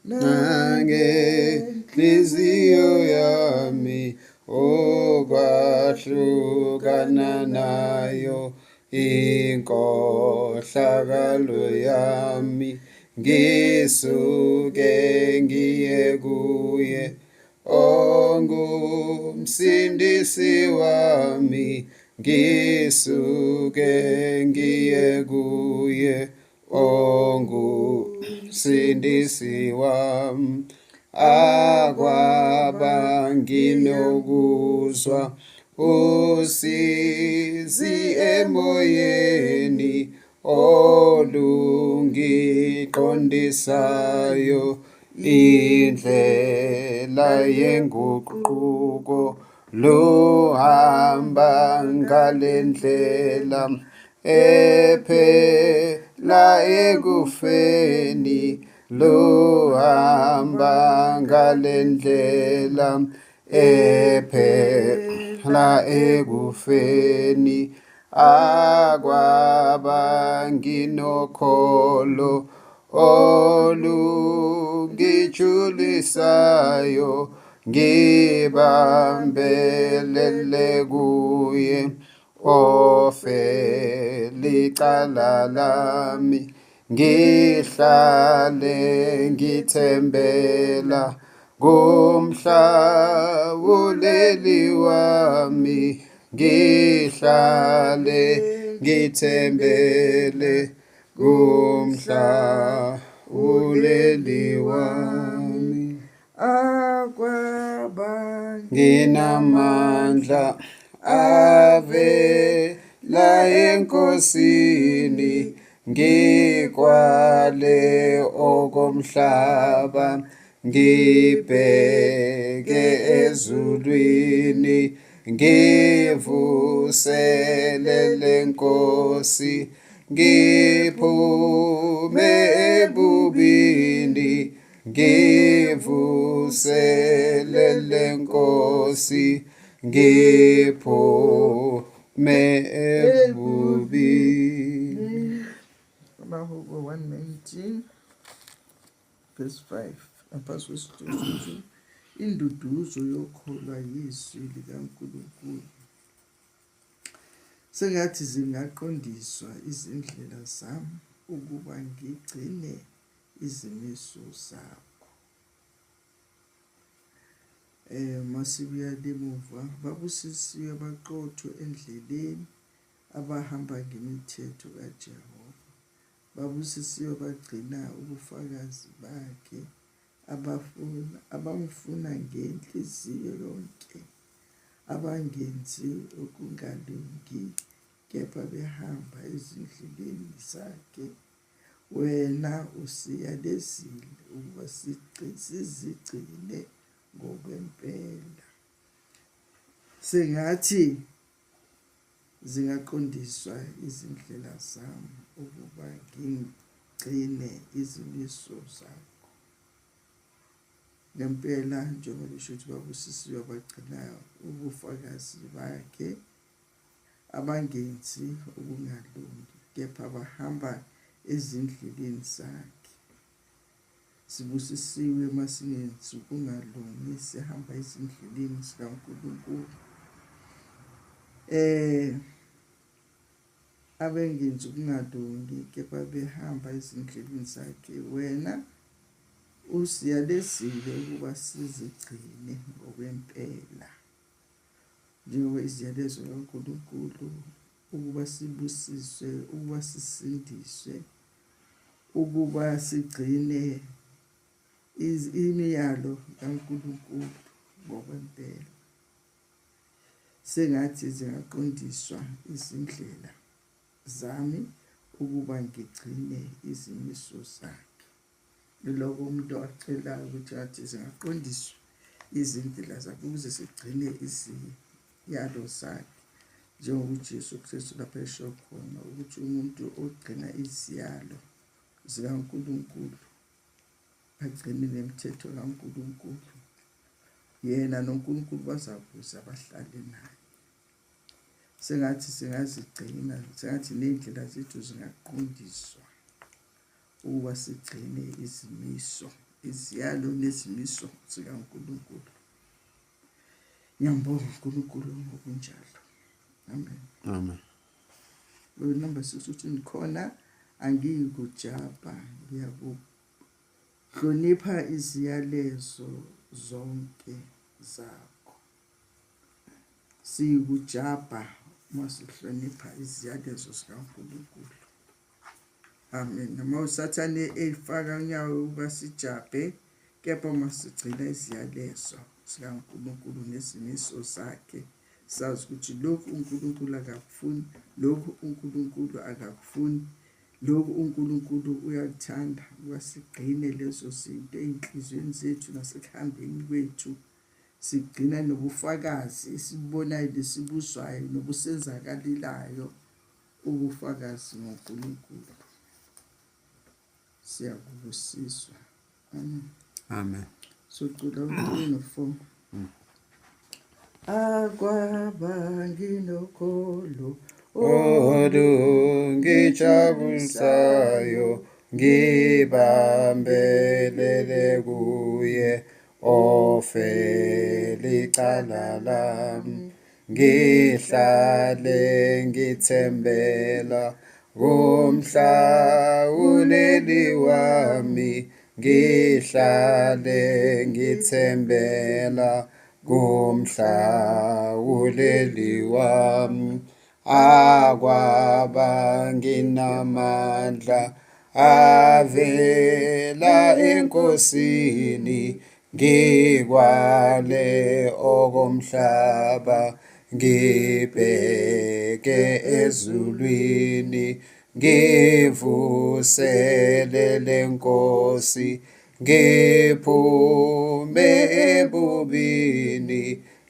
nangenhliziyo yami okwahlukana nayo inkohlakalo yami ngisuke ngiye kuye ongumsindisi wami ngisuke ngiye kuye ongumsindisi wami akwaba nginokuzwa usizi emoyeni olungiqondisayo indlela yenguquko luhamba ngalendlela ephela ekufeni luhamba ngalendlela ephela ekufeni akwaba nginokholo olungijulisayo ngibambelele kuye ofela icala lami ngihlale ngithembela kumhlawuleli wami ngihlale ngithembele kumhlawuleli wami akwaba nginamandla avela enkosini ngikwale okomhlaba ngibheke ezulwini ngivuselele Nkosi ngiphume ebubini ngivuselele Nkosi ngiphume ebubini. Abahubo 119 verse 5 apha kwesithuthi induduzo yokholwa yizwi likaNkulunkulu. Sengathi zingaqondiswa izindlela zami ukuba ngigcine izimiso zakho. Masibuya lemuva babusisiwe abaqotho endleleni abahamba ngemithetho kaJehova. Babusisiwe bagcina ubufakazi bakhe abamfuna ngenhliziyo yonke abangenzi okungalungi kepha behamba ezindleleni zakhe. Wena usiyalezile ukuba sizigcine ngokwempela. Sengathi zingaqondiswa izindlela zami ukuba ngigcine izimiso zakho. Ngempela njengoba lisho ukuthi babusisiwe abagcinayo ubufakazi bakhe abangenzi okungalungi kepha bahamba ezindleleni zakhe. Sibusisiwe masingenzi okungalungi sihamba ezindleleni zikaNkulunkulu. Abengenzi okungalungi kepha behamba ezindleleni zakhe. Wena usiyalezile ukuba sizigcine ngokwempela njengoba iziyalezo kaNkulunkulu ukuba sibusiswe, ukuba sisindiswe, ukuba sigcine imiyalo kaNkulunkulu ngokwempela. Sengathi zingaqondiswa izindlela zami ukuba ngigcine izimiso zakhe. Lokho umuntu acelayo ukuthi athi zingaqondiswa izindlela zakhe ukuze sigcine iziyalo zakhe. Njengoba uJesu Kristu lapha esho khona ukuthi umuntu ogcina iziyalo zikaNkulunkulu agcine nemithetho kaNkulunkulu, yena noNkulunkulu bazakuza bahlale naye. Sengathi singazigcina, sengathi ney'ndlela zethu zingaqondiswa ukuba sigcine izimiso iziyalo nezimiso zikaNkulunkulu. Ngiyambonga uNkulunkulu ngokunjalo. Amen. Amen. Number 6 uthi khona angiyikujabha, ngiyakuhlonipha iziyalezo zonke zakho. Siyikujabha masihlonipha iziyalezo zikaNkulunkulu. Amen. Noma uSathane efaka unyawo ukuba sijabhe, kepha masigcina iziyalezo zikaNkulunkulu nezimiso zakhe. Sazi ukuthi lokhu uNkulunkulu akakufuni, lokhu uNkulunkulu akakufuni, lokhu uNkulunkulu uyakuthanda ukuba sigcine lezo zinto ey'nhliziyweni zethu nasekuhambeni kwethu. Sigcina nobufakazi esibubonayo lesibuzwayo nobusenzakalelayo, ubufakazi ngoNkulunkulu. Siyabusiswa. Amen. Amen. Socula 3-4. Akwaba nginokholo olungijabulisayo, ngibambelele kuye ofela icala lami, ngihlale ngithembela kumhlawuleli wami, ngihlale ngithembela kumhlawuleli wami. Akwaba nginamandla avela eNkosini, ngikwale okomhlaba, ngibheke ezulwini, ngivuselele Nkosi, ngiphume ebubini,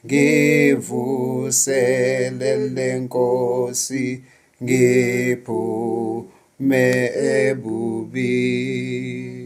ngivuselele Nkosi, ngiphume ebubini.